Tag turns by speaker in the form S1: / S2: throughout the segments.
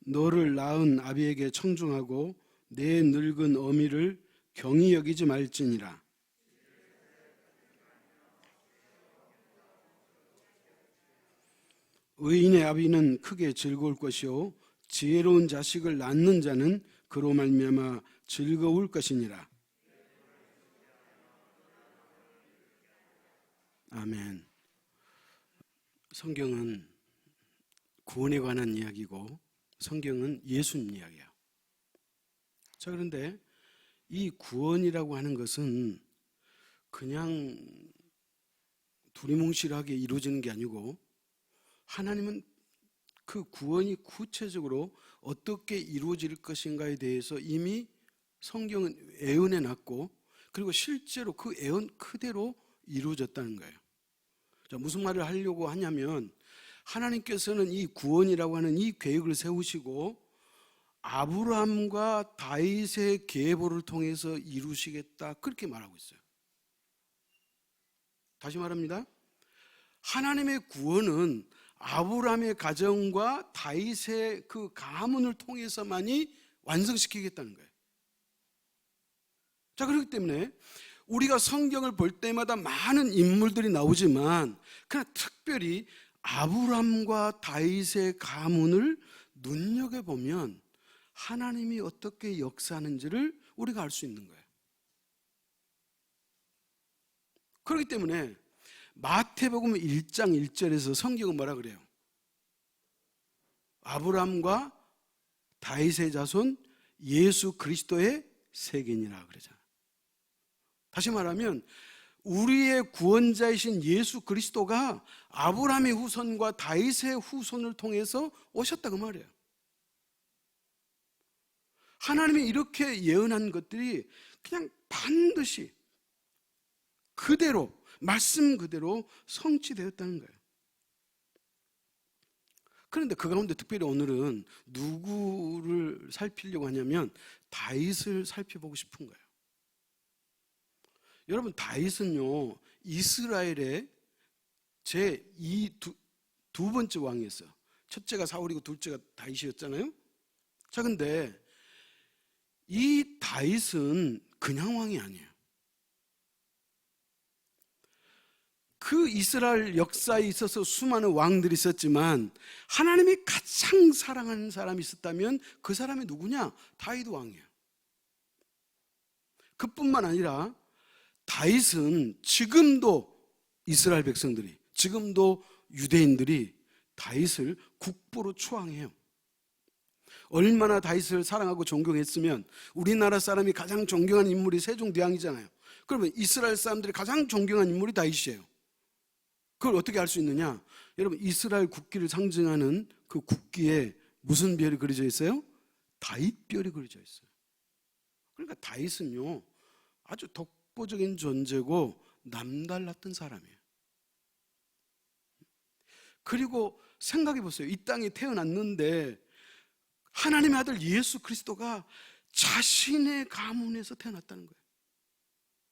S1: 너를 낳은 아비에게 청중하고 내 늙은 어미를 경히 여기지 말지니라. 의인의 아비는 크게 즐거울 것이요 지혜로운 자식을 낳는 자는 그로 말미암아 즐거울 것이니라. 아멘. 성경은 구원에 관한 이야기고 성경은 예수님 이야기야. 자, 그런데 이 구원이라고 하는 것은 그냥 두리뭉실하게 이루어지는 게 아니고 하나님은 그 구원이 구체적으로 어떻게 이루어질 것인가에 대해서 이미 성경은 예언해 놨고 그리고 실제로 그 예언 그대로 이루어졌다는 거예요. 자, 무슨 말을 하려고 하냐면 하나님께서는 이 구원이라고 하는 이 계획을 세우시고 아브라함과 다윗의 계보를 통해서 이루시겠다 그렇게 말하고 있어요. 다시 말합니다. 하나님의 구원은 아브라함의 가정과 다윗의 그 가문을 통해서만이 완성시키겠다는 거예요. 자, 그렇기 때문에 우리가 성경을 볼 때마다 많은 인물들이 나오지만 그러나 특별히 아브라함과 다윗의 가문을 눈여겨보면 하나님이 어떻게 역사하는지를 우리가 알 수 있는 거예요. 그렇기 때문에 마태복음 1장 1절에서 성경은 뭐라 그래요? 아브라함과 다윗의 자손 예수 그리스도의 세계니라 그러잖아요. 다시 말하면 우리의 구원자이신 예수 그리스도가 아브라함의 후손과 다윗의 후손을 통해서 오셨다 그 말이에요. 하나님이 이렇게 예언한 것들이 그냥 반드시 그대로 말씀 그대로 성취되었다는 거예요. 그런데 그 가운데 특별히 오늘은 누구를 살피려고 하냐면 다윗을 살펴보고 싶은 거예요. 여러분, 다윗은요 이스라엘의 두 번째 왕이었어요. 첫째가 사울이고 둘째가 다윗이었잖아요. 자, 근데 이 다윗은 그냥 왕이 아니에요. 그 이스라엘 역사에 있어서 수많은 왕들이 있었지만 하나님이 가장 사랑하는 사람이 있었다면 그 사람이 누구냐? 다윗 왕이에요. 그뿐만 아니라 다윗은 지금도 이스라엘 백성들이, 지금도 유대인들이 다윗을 국보로 추앙해요. 얼마나 다윗을 사랑하고 존경했으면 우리나라 사람이 가장 존경하는 인물이 세종대왕이잖아요. 그러면 이스라엘 사람들이 가장 존경하는 인물이 다윗이에요. 그걸 어떻게 알 수 있느냐? 여러분, 이스라엘 국기를 상징하는 그 국기에 무슨 별이 그려져 있어요? 다윗별이 그려져 있어요. 그러니까 다윗은요 아주 독보적인 존재고 남달랐던 사람이에요. 그리고 생각해 보세요. 이 땅에 태어났는데 하나님의 아들 예수 그리스도가 자신의 가문에서 태어났다는 거예요.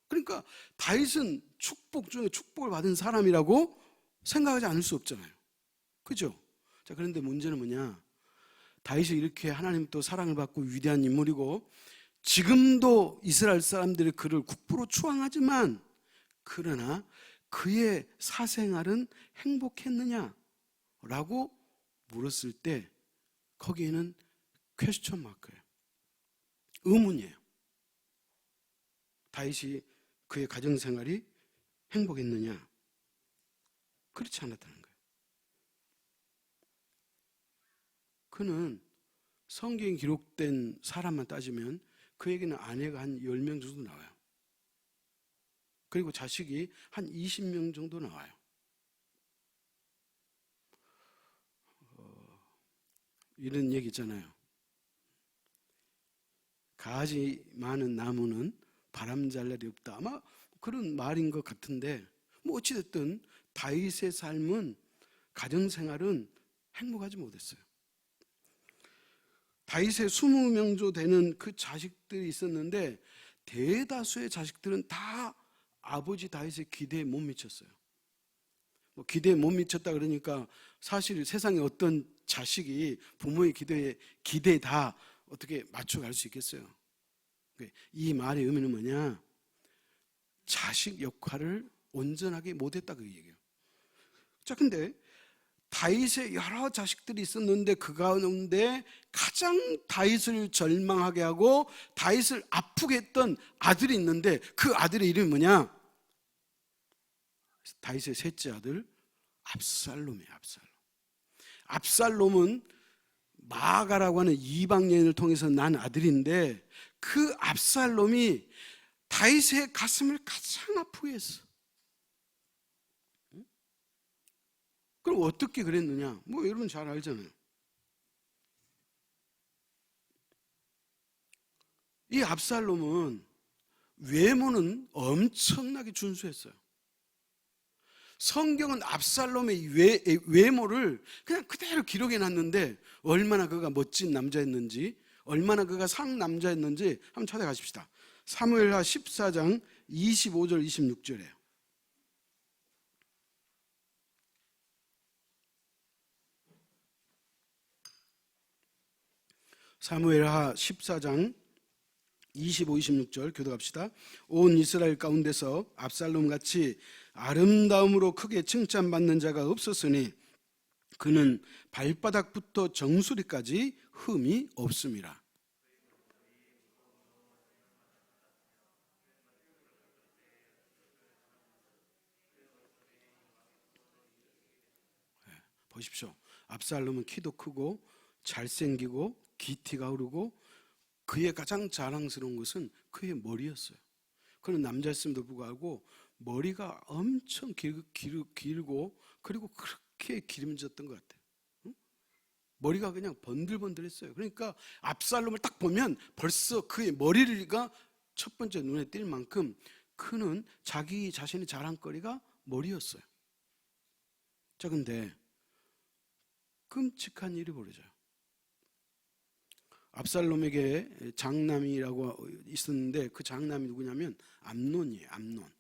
S1: 그러니까 다윗은 축복 중에 축복을 받은 사람이라고 생각하지 않을 수 없잖아요. 그죠? 자, 그런데 문제는 뭐냐? 다윗이 이렇게 하나님 또 사랑을 받고 위대한 인물이고 지금도 이스라엘 사람들이 그를 국부로 추앙하지만 그러나 그의 사생활은 행복했느냐라고 물었을 때 거기에는 퀘스천 마크예요. 의문이에요. 다윗이 그의 가정생활이 행복했느냐? 그렇지 않았다는 거예요. 그는 성경에 기록된 사람만 따지면 그에게는 아내가 한 10명 정도 나와요. 그리고 자식이 한 20명 정도 나와요. 이런 얘기 있잖아요. 가지 많은 나무는 바람 잘 날이 없다. 아마 그런 말인 것 같은데 뭐 어찌됐든 다윗의 삶은 가정생활은 행복하지 못했어요. 다윗의 20명조 되는 그 자식들이 있었는데 대다수의 자식들은 다 아버지 다윗의 기대에 못 미쳤어요. 뭐 기대에 못 미쳤다 그러니까 사실 세상에 어떤 자식이 부모의 기대에 다 어떻게 맞춰갈 수 있겠어요? 이 말의 의미는 뭐냐? 자식 역할을 온전하게 못했다 그 얘기예요. 자, 근데 다윗의 여러 자식들이 있었는데 그 가운데 가장 다윗을 절망하게 하고 다윗을 아프게 했던 아들이 있는데 그 아들의 이름이 뭐냐? 다윗의 셋째 아들 압살롬이에요. 압살롬은 마아가라고 하는 이방 여인을 통해서 난 아들인데 그 압살롬이 다윗의 가슴을 가장 아프게 했어. 그럼 어떻게 그랬느냐? 뭐 여러분 잘 알잖아요. 이 압살롬은 외모는 엄청나게 준수했어요. 성경은 압살롬의 외모를 그냥 그대로 기록해 놨는데 얼마나 그가 멋진 남자였는지, 얼마나 그가 상남자였는지 한번 찾아가십시다. 사무엘하 14장 25절 26절이에요. 사무엘하 14장 25, 26절 교독합시다. 온 이스라엘 가운데서 압살롬같이 아름다움으로 크게 칭찬받는 자가 없었으니 그는 발바닥부터 정수리까지 흠이 없음이라. 보십시오. 압살롬은 키도 크고 잘생기고 기티가 흐르고 그의 가장 자랑스러운 것은 그의 머리였어요. 그는 남자였음에도 불구하고 머리가 엄청 길고 그리고 그렇게 기름졌던 것 같아요. 응? 머리가 그냥 번들번들했어요. 그러니까 압살롬을 딱 보면 벌써 그의 머리가 첫 번째 눈에 띌 만큼 그는 자기 자신의 자랑거리가 머리였어요. 자, 근데 끔찍한 일이 벌어져요. 압살롬에게 장남이라고 있었는데 그 장남이 누구냐면 암논이에요. 암논.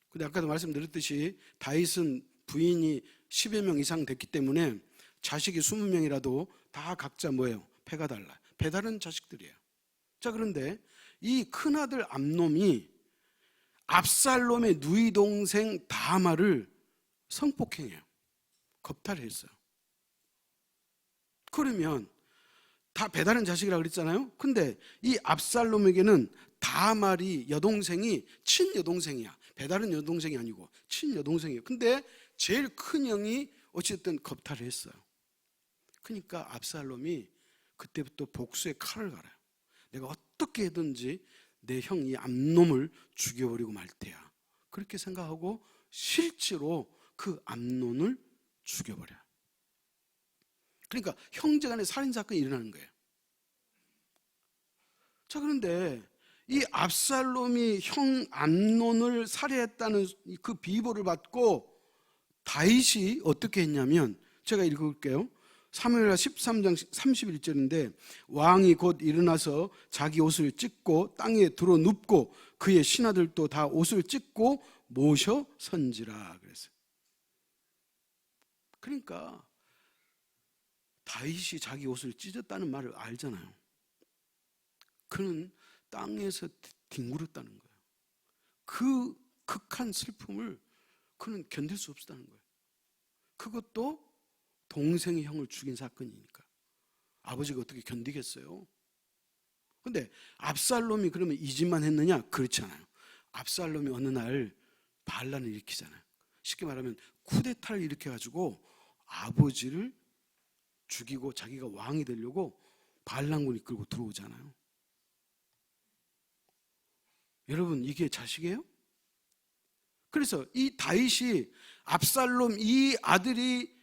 S1: 근데 아까도 말씀드렸듯이 다윗은 부인이 10여 명 이상 됐기 때문에 자식이 20명이라도 다 각자 뭐예요? 패가 달라요. 배다른 자식들이에요. 자, 그런데 이 큰아들 암논이 압살롬의 누이 동생 다말을 성폭행해요. 겁탈을 했어요. 그러면 다 배다른 자식이라 그랬잖아요. 근데 이 압살롬에게는 다말이 여동생이 친여동생이야. 배다른 여동생이 아니고 친여동생이에요. 근데 제일 큰 형이 어쨌든 겁탈을 했어요. 그러니까 압살롬이 그때부터 복수의 칼을 갈아요. 내가 어떻게 해든지 내 형 이 암놈을 죽여버리고 말 테야. 그렇게 생각하고 실제로 그 암논을 죽여버려요. 그러니까 형제간의 살인사건이 일어나는 거예요. 자, 그런데 이 압살롬이 형 암논을 살해했다는 그 비보를 받고 다윗이 어떻게 했냐면, 제가 읽어볼게요. 사무엘하 13장 31절인데 왕이 곧 일어나서 자기 옷을 찢고 땅에 들어 눕고 그의 신하들도 다 옷을 찢고 모셔 선지라 그랬어요. 그러니까 다윗이 자기 옷을 찢었다는 말을 알잖아요. 그는 땅에서 뒹굴었다는 거예요. 그 극한 슬픔을 그는 견딜 수 없었다는 거예요. 그것도 동생의 형을 죽인 사건이니까 아버지가 어떻게 견디겠어요? 근데 압살롬이 그러면 이 짓만 했느냐? 그렇지 않아요. 압살롬이 어느 날 반란을 일으키잖아요. 쉽게 말하면 쿠데타를 일으켜가지고 아버지를 죽이고 자기가 왕이 되려고 반란군 이끌고 들어오잖아요. 여러분, 이게 자식이에요? 그래서 이 다윗이 압살롬 이 아들이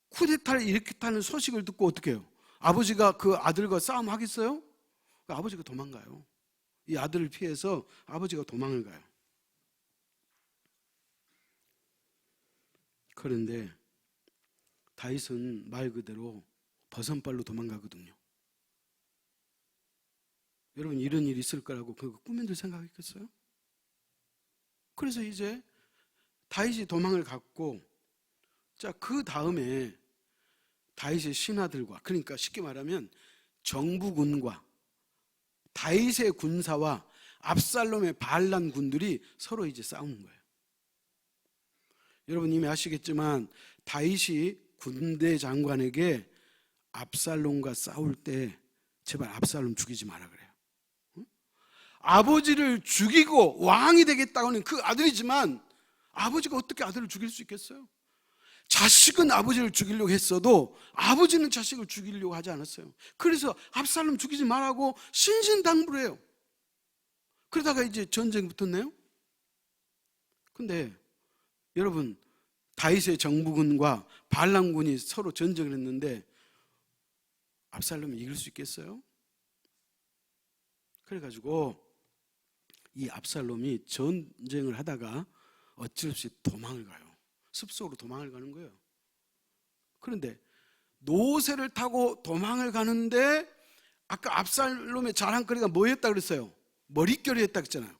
S1: 쿠데타를 일으켰다는 소식을 듣고 어떻게 해요? 아버지가 그 아들과 싸움하겠어요? 아버지가 도망가요. 이 아들을 피해서 아버지가 도망을 가요. 그런데 다윗은 말 그대로 버선발로 도망가거든요. 여러분, 이런 일이 있을 거라고 그 꿈에도 생각했겠어요? 그래서 이제 다윗이 도망을 갔고, 자, 그 다음에 다윗의 신하들과, 그러니까 쉽게 말하면 정부군과 다윗의 군사와 압살롬의 반란 군들이 서로 이제 싸우는 거예요. 여러분 이미 아시겠지만 다윗이 군대 장관에게 압살롬과 싸울 때 제발 압살롬 죽이지 마라 그래요. 아버지를 죽이고 왕이 되겠다고는 그 아들이지만 아버지가 어떻게 아들을 죽일 수 있겠어요? 자식은 아버지를 죽이려고 했어도 아버지는 자식을 죽이려고 하지 않았어요. 그래서 압살롬 죽이지 말라고 신신당부를 해요. 그러다가 이제 전쟁이 붙었네요. 근데 여러분 다윗의 정부군과 반란군이 서로 전쟁을 했는데 압살롬이 이길 수 있겠어요? 그래가지고 이 압살롬이 전쟁을 하다가 어쩔 수 없이 도망을 가요. 숲속으로 도망을 가는 거예요. 그런데 노새를 타고 도망을 가는데 아까 압살롬의 자랑거리가 뭐였다 그랬어요? 머릿결이었다 그랬잖아요.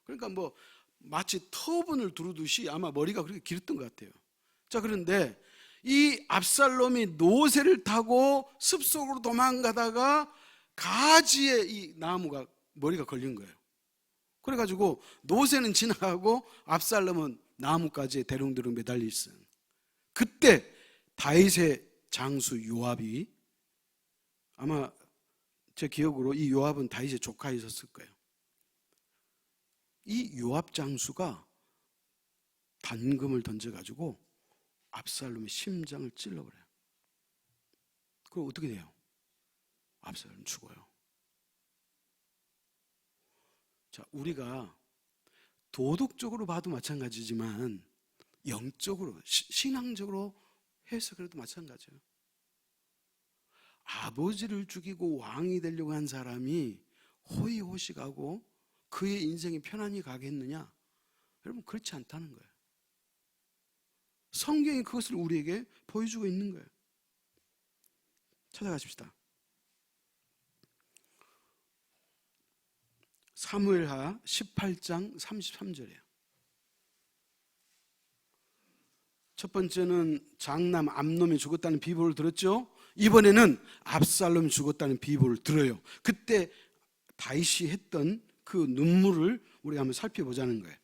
S1: 그러니까 뭐 마치 터분을 두르듯이 아마 머리가 그렇게 길었던 것 같아요. 자, 그런데 이 압살롬이 노새를 타고 숲속으로 도망가다가 가지에 이 나무가 머리가 걸린 거예요. 그래가지고 노새는 지나가고 압살롬은 나무가지에 대롱대롱 매달려 있어요. 그때 다윗의 장수 요압이, 아마 제 기억으로 이 요압은 다윗의 조카였을 거예요. 이 요압 장수가 단금을 던져가지고 압살롬의 심장을 찔러버려요. 그럼 어떻게 돼요? 압살롬 죽어요. 자, 우리가 도덕적으로 봐도 마찬가지지만 영적으로, 신앙적으로 해석해도 마찬가지예요. 아버지를 죽이고 왕이 되려고 한 사람이 호의호식하고 그의 인생이 편안히 가겠느냐? 여러분 그렇지 않다는 거예요. 성경이 그것을 우리에게 보여주고 있는 거예요. 찾아가십시다. 사무엘하 18장 33절이에요. 첫 번째는 장남 암놈이 죽었다는 비보를 들었죠. 이번에는 압살롬이 죽었다는 비보를 들어요. 그때 다윗이 했던 그 눈물을 우리가 한번 살펴보자는 거예요.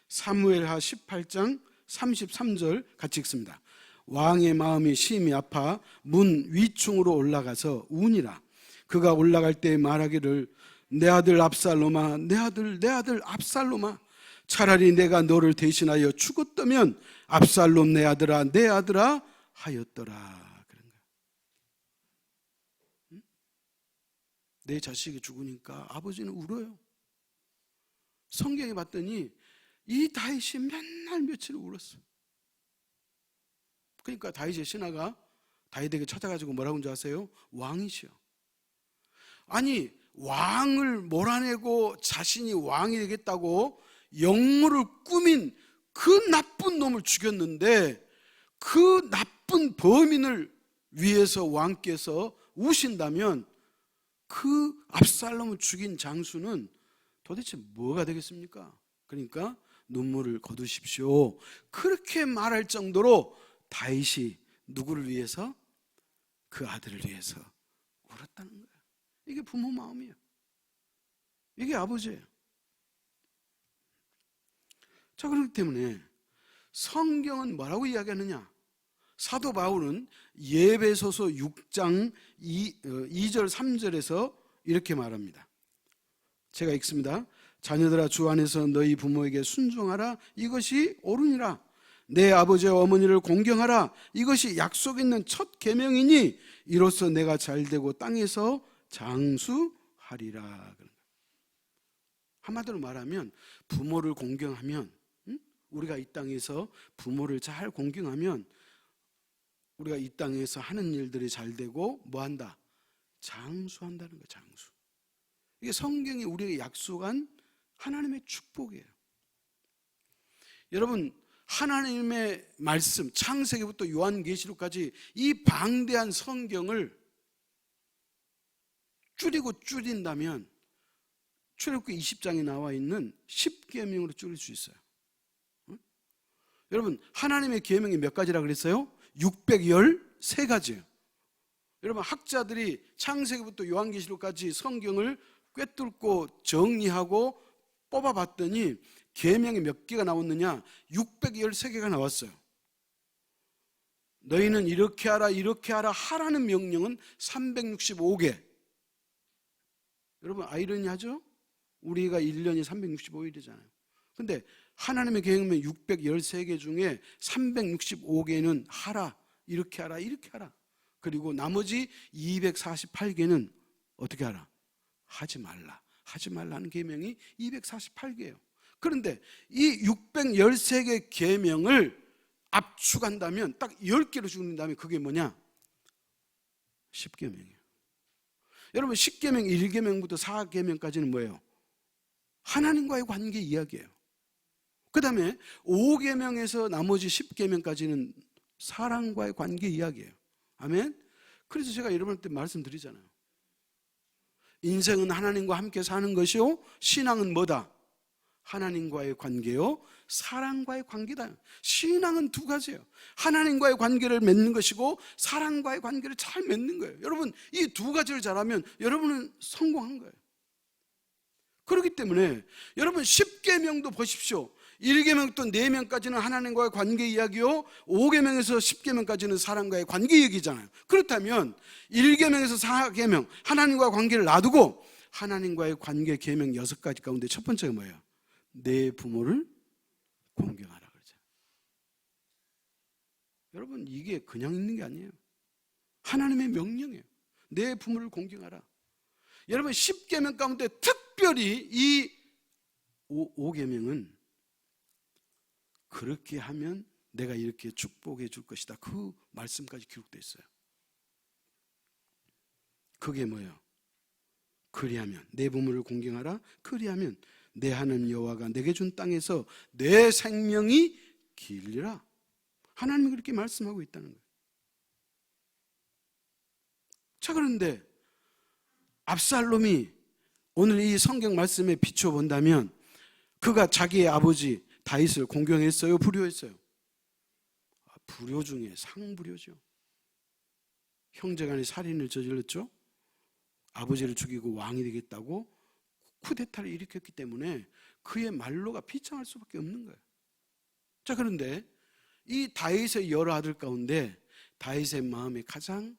S1: 사무엘하 18장 33절 같이 읽습니다. 왕의 마음이 심히 아파 문 위층으로 올라가서 우니라. 그가 올라갈 때 말하기를 내 아들 압살롬아, 내 아들 압살롬아, 차라리 내가 너를 대신하여 죽었다면 압살롬 내 아들아 하였더라. 그런 거야. 응? 내 자식이 죽으니까 아버지는 울어요. 성경에 봤더니 이 다윗이 맨날 며칠 울었어. 그러니까 다윗의 신하가 다윗에게 찾아가지고 뭐라고 한 줄 아세요? 왕이시여. 아니 왕을 몰아내고 자신이 왕이 되겠다고 역모를 꾸민 그 나쁜 놈을 죽였는데 그 나쁜 범인을 위해서 왕께서 우신다면 그 압살롬을 죽인 장수는 도대체 뭐가 되겠습니까? 그러니까 눈물을 거두십시오. 그렇게 말할 정도로 다윗이 누구를 위해서? 그 아들을 위해서 울었다는 거예요. 이게 부모 마음이에요. 이게 아버지예요. 자, 그렇기 때문에 성경은 뭐라고 이야기하느냐? 사도 바울은 예배소서 6장 2절 3절에서 이렇게 말합니다. 제가 읽습니다. 자녀들아 주 안에서 너희 부모에게 순종하라. 이것이 옳으니라. 내 아버지와 어머니를 공경하라. 이것이 약속 있는 첫 계명이니 이로써 내가 잘되고 땅에서 장수하리라. 한마디로 말하면 부모를 공경하면, 우리가 이 땅에서 부모를 잘 공경하면 우리가 이 땅에서 하는 일들이 잘 되고 뭐한다? 장수한다는 거예요. 장수. 이게 성경이 우리에게 약속한 하나님의 축복이에요. 여러분 하나님의 말씀 창세기부터 요한계시록까지 이 방대한 성경을 줄이고 줄인다면 출애굽기 20장에 나와 있는 10계명으로 줄일 수 있어요. 여러분 하나님의 계명이 몇 가지라 그랬어요? 613가지예요. 여러분, 학자들이 창세기부터 요한계시록까지 성경을 꿰뚫고 정리하고 뽑아봤더니 계명이 몇 개가 나왔느냐? 613개가 나왔어요. 너희는 이렇게 하라 이렇게 하라 하라는 명령은 365개. 여러분, 아이러니하죠? 우리가 1년이 365일이잖아요. 근데 하나님의 계명은 613개 중에 365개는 하라 이렇게 하라 이렇게 하라. 그리고 나머지 248개는 어떻게 하라? 하지 말라. 하지 말라는 계명이 248개예요. 그런데 이 613개 계명을 압축한다면 딱 10개로 죽는다면 그게 뭐냐? 10계명이에요. 여러분, 10계명 1계명부터 4계명까지는 뭐예요? 하나님과의 관계 이야기예요. 그 다음에 5계명에서 나머지 10계명까지는 사랑과의 관계 이야기예요. 아멘? 그래서 제가 여러분한테 말씀드리잖아요. 인생은 하나님과 함께 사는 것이요, 신앙은 뭐다? 하나님과의 관계요, 사랑과의 관계다. 신앙은 두 가지예요. 하나님과의 관계를 맺는 것이고 사랑과의 관계를 잘 맺는 거예요. 여러분, 이 두 가지를 잘하면 여러분은 성공한 거예요. 그렇기 때문에 여러분 10계명도 보십시오. 1계명부터 4명까지는 하나님과의 관계 이야기요, 5계명에서 10계명까지는 사랑과의 관계 얘기잖아요. 그렇다면 1계명에서 4계명 하나님과의 관계를 놔두고 하나님과의 관계 계명 6가지 가운데 첫 번째가 뭐예요? 내 부모를 공경하라 그러죠. 여러분, 이게 그냥 있는 게 아니에요. 하나님의 명령이에요. 내 부모를 공경하라. 여러분, 10계명 가운데 특별히 이 5계명은 그렇게 하면 내가 이렇게 축복해 줄 것이다, 그 말씀까지 기록되어 있어요. 그게 뭐예요? 그리하면 내 부모를 공경하라. 그리하면 내 하나님 여호와가 내게 준 땅에서 내 생명이 길리라. 하나님이 그렇게 말씀하고 있다는 거예요. 자, 그런데 압살롬이 오늘 이 성경 말씀에 비춰본다면 그가 자기의 아버지 다윗을 공경했어요? 불효했어요? 불효 중에 상불효죠. 형제간에 살인을 저질렀죠. 아버지를 죽이고 왕이 되겠다고 쿠데타를 일으켰기 때문에 그의 말로가 비참할 수밖에 없는 거예요. 자, 그런데 이 다윗의 여러 아들 가운데 다윗의 마음에 가장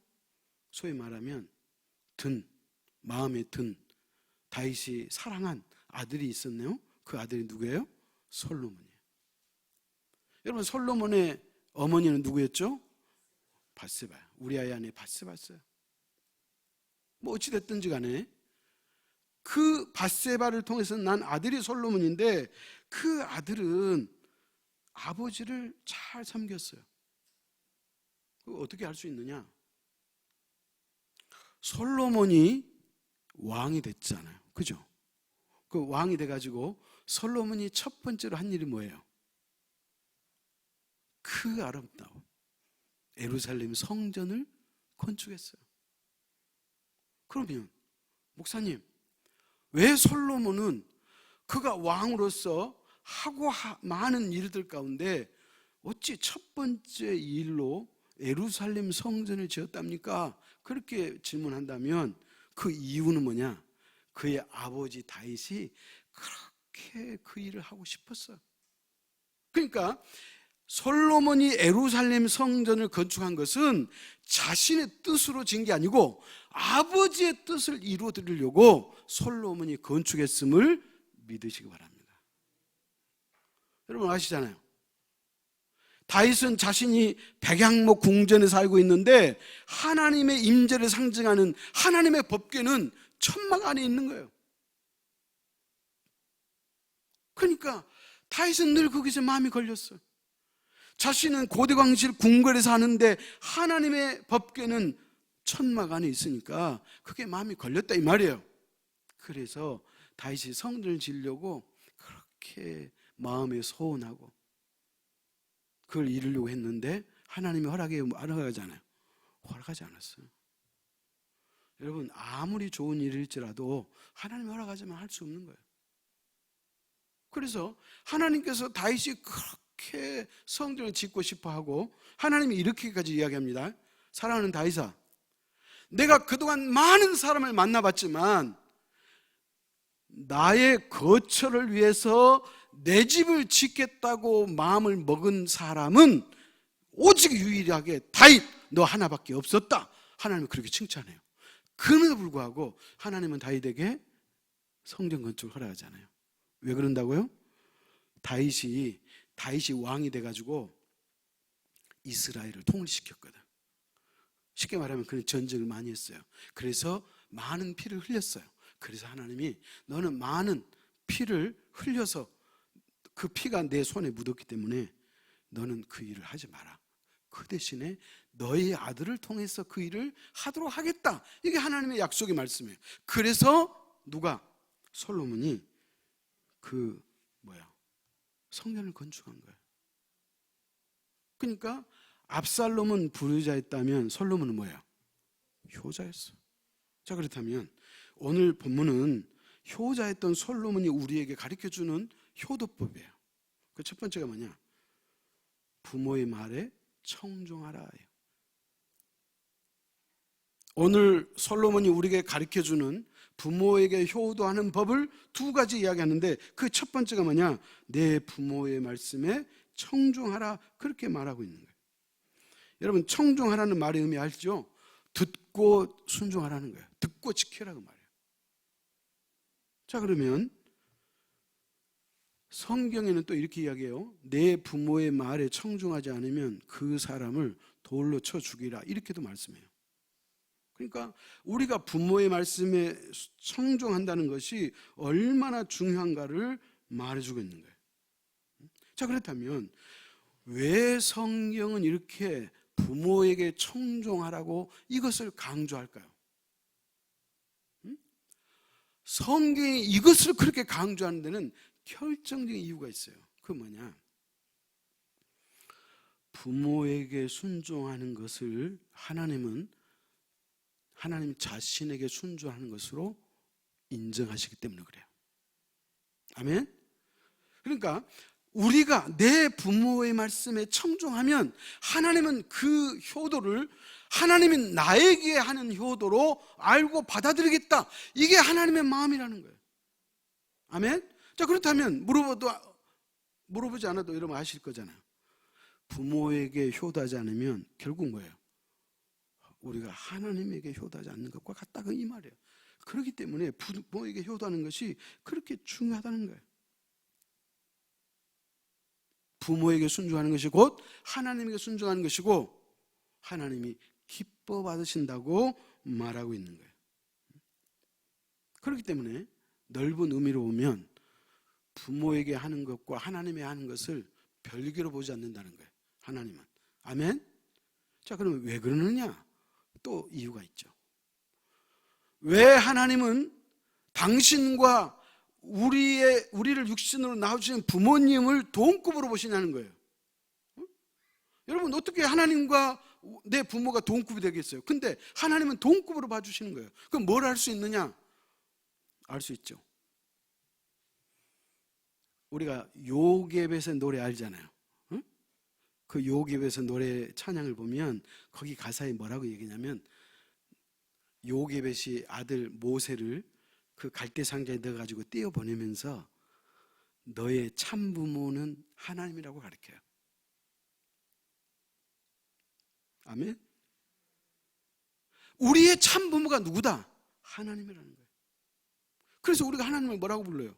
S1: 소위 말하면 마음에 든 다윗이 사랑한 아들이 있었네요. 그 아들이 누구예요? 솔로몬이에요. 여러분, 솔로몬의 어머니는 누구였죠? 밧세바. 우리아의 아내 밧세바였어요. 뭐 어찌됐든지 간에 그 밧세바를 통해서 난 아들이 솔로몬인데 그 아들은 아버지를 잘 섬겼어요. 그거 어떻게 할 수 있느냐? 솔로몬이 왕이 됐잖아요. 그죠? 그 왕이 돼가지고 솔로몬이 첫 번째로 한 일이 뭐예요? 그 아름다운 예루살렘 성전을 건축했어요. 그러면 목사님, 왜 솔로몬은 그가 왕으로서 하고 많은 일들 가운데 어찌 첫 번째 일로 예루살렘 성전을 지었답니까? 그렇게 질문한다면 그 이유는 뭐냐? 그의 아버지 다윗이 그렇게 그 일을 하고 싶었어요. 그러니까 솔로몬이 예루살렘 성전을 건축한 것은 자신의 뜻으로 지은 게 아니고 아버지의 뜻을 이루어드리려고 솔로몬이 건축했음을 믿으시기 바랍니다. 여러분 아시잖아요. 다윗은 자신이 백양목 궁전에 살고 있는데 하나님의 임재를 상징하는 하나님의 법궤는 천막 안에 있는 거예요. 그러니까 다윗은 늘 거기서 마음이 걸렸어요. 자신은 고대광실 궁궐에 사는데 하나님의 법궤는 천막 안에 있으니까 그게 마음이 걸렸다 이 말이에요. 그래서 다윗이 성전을 지으려고 그렇게 마음에 소원하고 그걸 이루려고 했는데 하나님이 허락하잖아요. 허락하지 않았어요. 여러분, 아무리 좋은 일일지라도 하나님이 허락하지만 할 수 없는 거예요. 그래서 하나님께서 다윗이 그렇게 성전을 짓고 싶어 하고 하나님이 이렇게까지 이야기합니다. 사랑하는 다윗아, 내가 그동안 많은 사람을 만나봤지만 나의 거처를 위해서 내 집을 짓겠다고 마음을 먹은 사람은 오직 유일하게 다윗 너 하나밖에 없었다. 하나님은 그렇게 칭찬해요. 그럼에도 불구하고 하나님은 다윗에게 성전 건축을 허락하잖아요. 왜 그런다고요? 다윗이 왕이 돼가지고 이스라엘을 통일시켰거든. 쉽게 말하면 그는 전쟁을 많이 했어요. 그래서 많은 피를 흘렸어요. 그래서 하나님이 너는 많은 피를 흘려서 그 피가 내 손에 묻었기 때문에 너는 그 일을 하지 마라. 그 대신에 너의 아들을 통해서 그 일을 하도록 하겠다. 이게 하나님의 약속의 말씀이에요. 그래서 누가? 솔로몬이 성전을 건축한 거예요. 그러니까 압살롬은 불효자였다면 솔로몬은 뭐예요? 효자였어. 자, 그렇다면 오늘 본문은 효자였던 솔로몬이 우리에게 가르쳐주는 효도법이에요. 그 첫 번째가 뭐냐? 부모의 말에 청종하라. 오늘 솔로몬이 우리에게 가르쳐주는 부모에게 효도하는 법을 두 가지 이야기하는데 그 첫 번째가 뭐냐? 내 부모의 말씀에 청종하라. 그렇게 말하고 있는 거예요. 여러분, 청종하라는 말의 의미 알죠? 듣고 순종하라는 거예요. 듣고 지켜라고 말해요. 자, 그러면 성경에는 또 이렇게 이야기해요. 내 부모의 말에 청종하지 않으면 그 사람을 돌로 쳐 죽이라. 이렇게도 말씀해요. 그러니까 우리가 부모의 말씀에 청종한다는 것이 얼마나 중요한가를 말해주고 있는 거예요. 자, 그렇다면 왜 성경은 이렇게 부모에게 청종하라고 이것을 강조할까요? 성경이 이것을 그렇게 강조하는 데는 결정적인 이유가 있어요. 그 뭐냐? 부모에게 순종하는 것을 하나님 자신에게 순종하는 것으로 인정하시기 때문에 그래요. 아멘? 그러니까 우리가 내 부모의 말씀에 청종하면 하나님은 그 효도를 하나님이 나에게 하는 효도로 알고 받아들이겠다. 이게 하나님의 마음이라는 거예요. 아멘? 자, 그렇다면 물어보지 않아도 여러분 아실 거잖아요. 부모에게 효도하지 않으면 결국 뭐예요? 우리가 하나님에게 효도하지 않는 것과 같다. 이 말이에요. 그렇기 때문에 부모에게 효도하는 것이 그렇게 중요하다는 거예요. 부모에게 순종하는 것이 곧 하나님에게 순종하는 것이고 하나님이 기뻐 받으신다고 말하고 있는 거예요. 그렇기 때문에 넓은 의미로 보면 부모에게 하는 것과 하나님이 하는 것을 별개로 보지 않는다는 거예요. 하나님은. 아멘? 자, 그러면 왜 그러느냐? 또 이유가 있죠. 왜 하나님은 당신과 우리를 육신으로 낳아주신 부모님을 동급으로 보시냐는 거예요. 여러분, 어떻게 하나님과 내 부모가 동급이 되겠어요? 근데 하나님은 동급으로 봐주시는 거예요. 그럼 뭘 할 수 있느냐? 알 수 있죠. 우리가 요괴벳의 노래 알잖아요. 응? 그 요괴벳의 노래 찬양을 보면 거기 가사에 뭐라고 얘기냐면 요괴벳이 아들 모세를 그 갈대 상자에 넣어가지고 떼어보내면서 너의 참부모는 하나님이라고 가르쳐요. 아멘? 우리의 참부모가 누구다? 하나님이라는 거예요. 그래서 우리가 하나님을 뭐라고 불러요?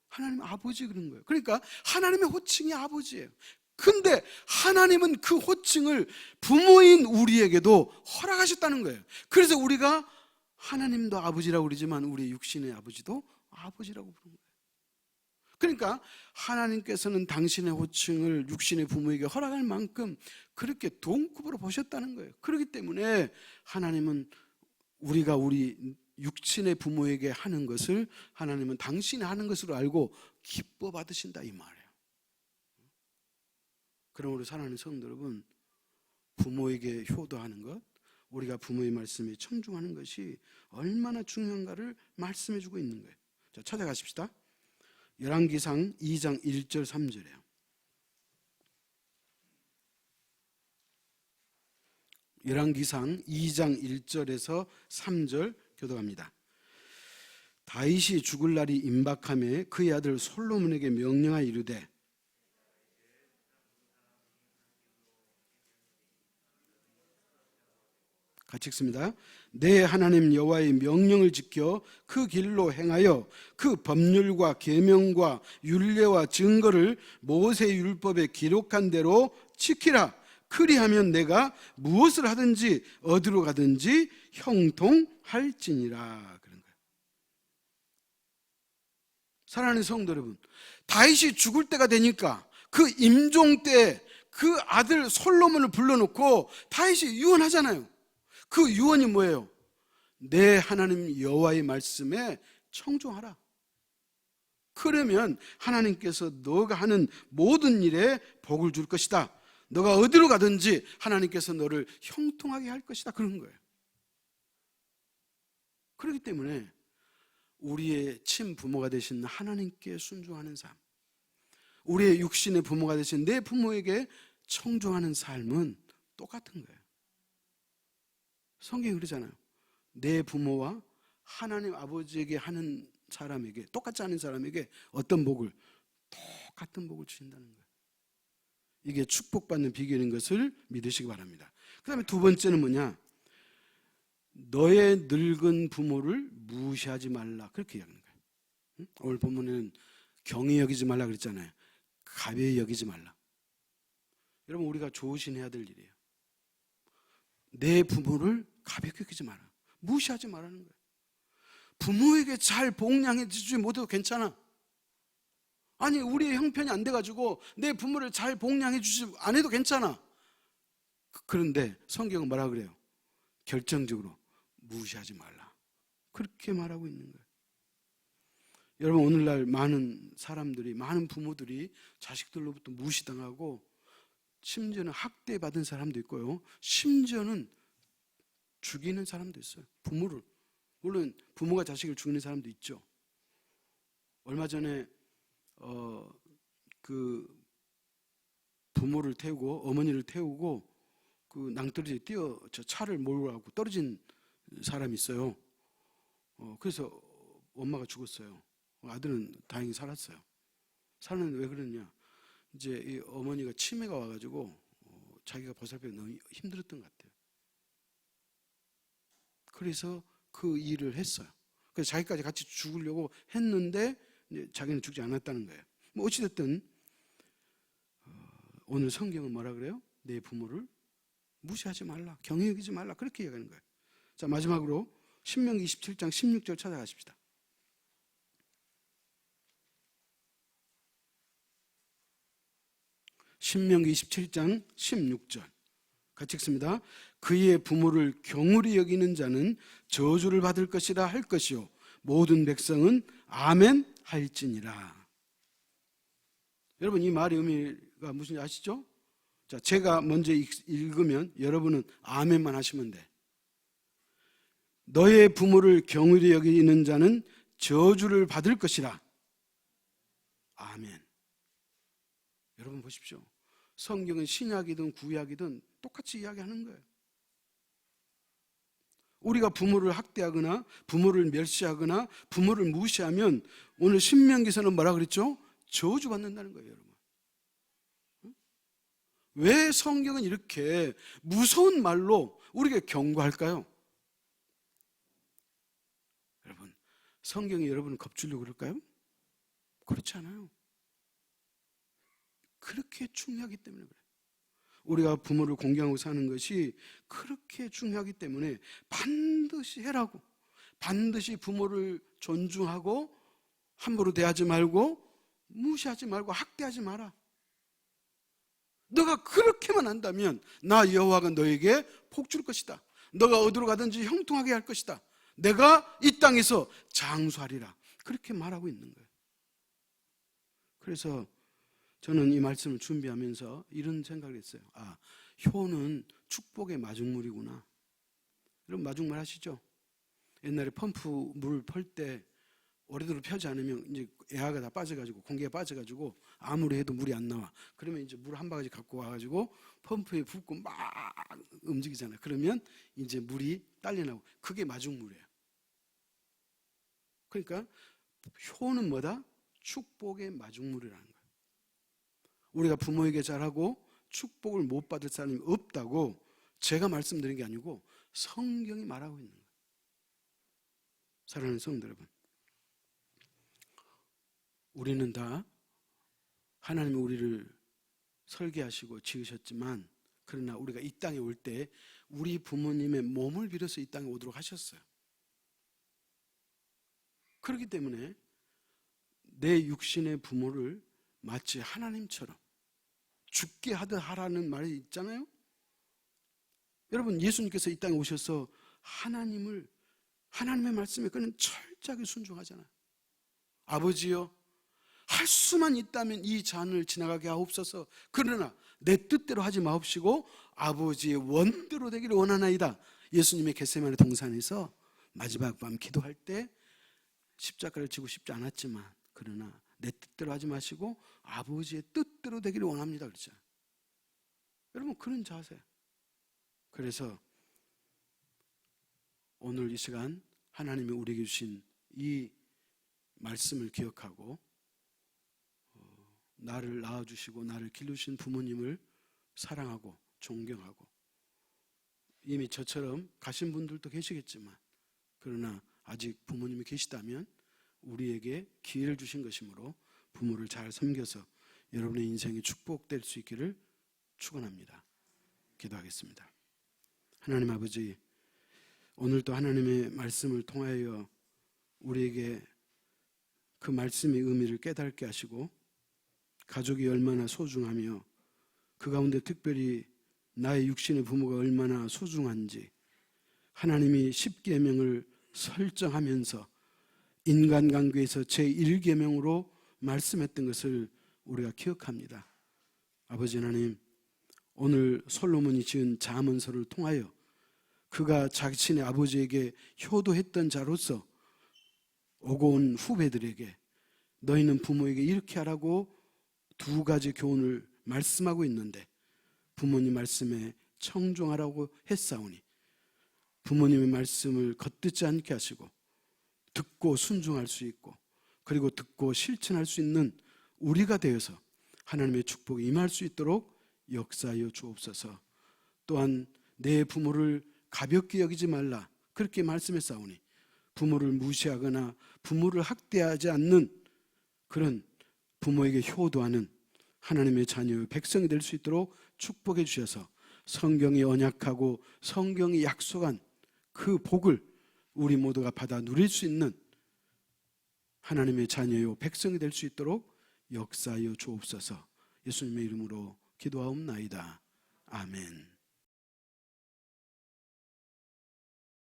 S1: 하나님 아버지 그런 거예요. 그러니까 하나님의 호칭이 아버지예요. 근데 하나님은 그 호칭을 부모인 우리에게도 허락하셨다는 거예요. 그래서 우리가 하나님도 아버지라고 그러지만 우리 육신의 아버지도 아버지라고 부르는 거예요. 그러니까 하나님께서는 당신의 호칭을 육신의 부모에게 허락할 만큼 그렇게 동급으로 보셨다는 거예요. 그렇기 때문에 하나님은 우리가 우리 육신의 부모에게 하는 것을 하나님은 당신이 하는 것으로 알고 기뻐 받으신다 이 말이에요. 그러므로 사랑하는 성도 여러분, 부모에게 효도하는 것, 우리가 부모의 말씀에 청중하는 것이 얼마나 중요한가를 말씀해 주고 있는 거예요. 자, 찾아가십시다. 열왕기상 2장 1절 3절이에요. 열왕기상 2장 1절에서 3절 교독합니다. 다윗이 죽을 날이 임박하매 그의 아들 솔로몬에게 명령하여 이르되, 같이 읽습니다. 내 하나님 여호와의 명령을 지켜 그 길로 행하여 그 법률과 계명과 율례와 증거를 모세 율법에 기록한 대로 지키라. 그리하면 내가 무엇을 하든지 어디로 가든지 형통할지니라. 그런 거예요. 사랑하는 성도 여러분, 다윗이 죽을 때가 되니까 그 임종 때 그 아들 솔로몬을 불러놓고 다윗이 유언하잖아요. 그 유언이 뭐예요? 내 하나님 여호와의 말씀에 청종하라. 그러면 하나님께서 너가 하는 모든 일에 복을 줄 것이다. 너가 어디로 가든지 하나님께서 너를 형통하게 할 것이다. 그런 거예요. 그렇기 때문에 우리의 친부모가 되신 하나님께 순종하는 삶, 우리의 육신의 부모가 되신 내 부모에게 청종하는 삶은 똑같은 거예요. 성경이 그러잖아요. 내 부모와 하나님 아버지에게 하는 사람에게, 똑같지 않은 사람에게 어떤 복을? 똑같은 복을 주신다는 거예요. 이게 축복받는 비결인 것을 믿으시기 바랍니다. 그 다음에 두 번째는 뭐냐? 너의 늙은 부모를 무시하지 말라. 그렇게 이야기하는 거예요. 오늘 본문에는 경히 여기지 말라 그랬잖아요. 가벼이 여기지 말라. 여러분, 우리가 조심해야 될 일이에요. 내 부모를 가볍게 여기지 마라. 무시하지 말라는 거예요. 부모에게 잘 복양해 주지 못해도 괜찮아. 아니, 우리의 형편이 안 돼가지고 내 부모를 잘 복양해 주지 안 해도 괜찮아. 그런데 성경은 뭐라 그래요? 결정적으로 무시하지 말라. 그렇게 말하고 있는 거예요. 여러분, 오늘날 많은 사람들이, 많은 부모들이 자식들로부터 무시당하고 심지어는 학대받은 사람도 있고요. 심지어는 죽이는 사람도 있어요. 부모를. 물론 부모가 자식을 죽이는 사람도 있죠. 얼마 전에 그 부모를 태우고 어머니를 태우고 그 낭떠러지에 저 차를 몰고 가고 떨어진 사람이 있어요. 그래서 엄마가 죽었어요. 아들은 다행히 살았어요. 살았는데 왜 그러냐? 이제 이 어머니가 치매가 와가지고 자기가 보살펴기 너무 힘들었던 것 같아요. 그래서 그 일을 했어요. 그래서 자기까지 같이 죽으려고 했는데 이제 자기는 죽지 않았다는 거예요. 뭐 어찌됐든 오늘 성경은 뭐라 그래요? 내 부모를 무시하지 말라, 경히 여기지 말라, 그렇게 얘기하는 거예요. 자, 마지막으로 신명기 27장 16절 찾아가십시다. 신명기 27장 16절 같이 읽습니다. 그의 부모를 경홀히 여기는 자는 저주를 받을 것이라 할 것이요 모든 백성은 아멘 할지니라. 여러분, 이 말의 의미가 무슨지 아시죠? 자, 제가 먼저 읽으면 여러분은 아멘만 하시면 돼. 너의 부모를 경홀히 여기는 자는 저주를 받을 것이라. 아멘. 여러분 보십시오. 성경은 신약이든 구약이든 똑같이 이야기하는 거예요. 우리가 부모를 학대하거나 부모를 멸시하거나 부모를 무시하면 오늘 신명기서는 뭐라 그랬죠? 저주받는다는 거예요, 여러분. 왜 성경은 이렇게 무서운 말로 우리에게 경고할까요? 여러분, 성경이 여러분을 겁주려고 그럴까요? 그렇지 않아요. 그렇게 중요하기 때문에 그래요. 우리가 부모를 공경하고 사는 것이 그렇게 중요하기 때문에 반드시 해라고, 반드시 부모를 존중하고 함부로 대하지 말고 무시하지 말고 학대하지 마라. 너가 그렇게만 한다면 나 여호와가 너에게 복 줄 것이다. 너가 어디로 가든지 형통하게 할 것이다. 내가 이 땅에서 장수하리라. 그렇게 말하고 있는 거예요. 그래서 저는 이 말씀을 준비하면서 이런 생각을 했어요. 아, 효는 축복의 마중물이구나. 여러분, 마중물 하시죠? 옛날에 펌프 물 펄 때 오래도록 펴지 않으면 이제 에아가 다 빠져가지고 공기가 빠져가지고 아무리 해도 물이 안 나와. 그러면 이제 물 한 바가지 갖고 와가지고 펌프에 붓고 막 움직이잖아요. 그러면 이제 물이 딸려 나오고 그게 마중물이에요. 그러니까 효는 뭐다? 축복의 마중물이라는 거예요. 우리가 부모에게 잘하고 축복을 못 받을 사람이 없다고 제가 말씀드린 게 아니고 성경이 말하고 있는 거예요. 사랑하는 성도 여러분, 우리는 다 하나님이 우리를 설계하시고 지으셨지만 그러나 우리가 이 땅에 올 때 우리 부모님의 몸을 빌어서 이 땅에 오도록 하셨어요. 그렇기 때문에 내 육신의 부모를 마치 하나님처럼 죽게 하듯 하라는 말이 있잖아요. 여러분, 예수님께서 이 땅에 오셔서 하나님의 말씀에 그는 철저하게 순종하잖아요. 아버지여, 할 수만 있다면 이 잔을 지나가게 하옵소서. 그러나 내 뜻대로 하지 마옵시고 아버지의 원대로 되기를 원하나이다. 예수님의 겟세마네 동산에서 마지막 밤 기도할 때 십자가를 지고 싶지 않았지만 그러나 내 뜻대로 하지 마시고 아버지의 뜻대로 되기를 원합니다 그랬잖아요. 여러분, 그런 자세. 그래서 오늘 이 시간 하나님이 우리에게 주신 이 말씀을 기억하고 나를 낳아주시고 나를 기르신 부모님을 사랑하고 존경하고, 이미 저처럼 가신 분들도 계시겠지만 그러나 아직 부모님이 계시다면 우리에게 기회를 주신 것이므로 부모를 잘 섬겨서 여러분의 인생이 축복될 수 있기를 축원합니다. 기도하겠습니다. 하나님 아버지, 오늘도 하나님의 말씀을 통하여 우리에게 그 말씀의 의미를 깨닫게 하시고 가족이 얼마나 소중하며 그 가운데 특별히 나의 육신의 부모가 얼마나 소중한지 하나님이 10계명을 설정하면서 인간관계에서 제1계명으로 말씀했던 것을 우리가 기억합니다. 아버지 하나님, 오늘 솔로몬이 지은 잠언서를 통하여 그가 자신의 아버지에게 효도했던 자로서 오고 온 후배들에게 너희는 부모에게 이렇게 하라고 2가지 교훈을 말씀하고 있는데 부모님 말씀에 청종하라고 했사오니 부모님의 말씀을 겉듣지 않게 하시고 듣고 순종할 수 있고 그리고 듣고 실천할 수 있는 우리가 되어서 하나님의 축복이 임할 수 있도록 역사하여 주옵소서. 또한 내 부모를 가볍게 여기지 말라 그렇게 말씀했사오니 부모를 무시하거나 부모를 학대하지 않는 그런 부모에게 효도하는 하나님의 자녀의 백성이 될 수 있도록 축복해 주셔서 성경이 언약하고 성경이 약속한 그 복을 우리 모두가 받아 누릴 수 있는 하나님의 자녀요 백성이 될 수 있도록 역사하여 주옵소서. 예수님의 이름으로 기도하옵나이다. 아멘.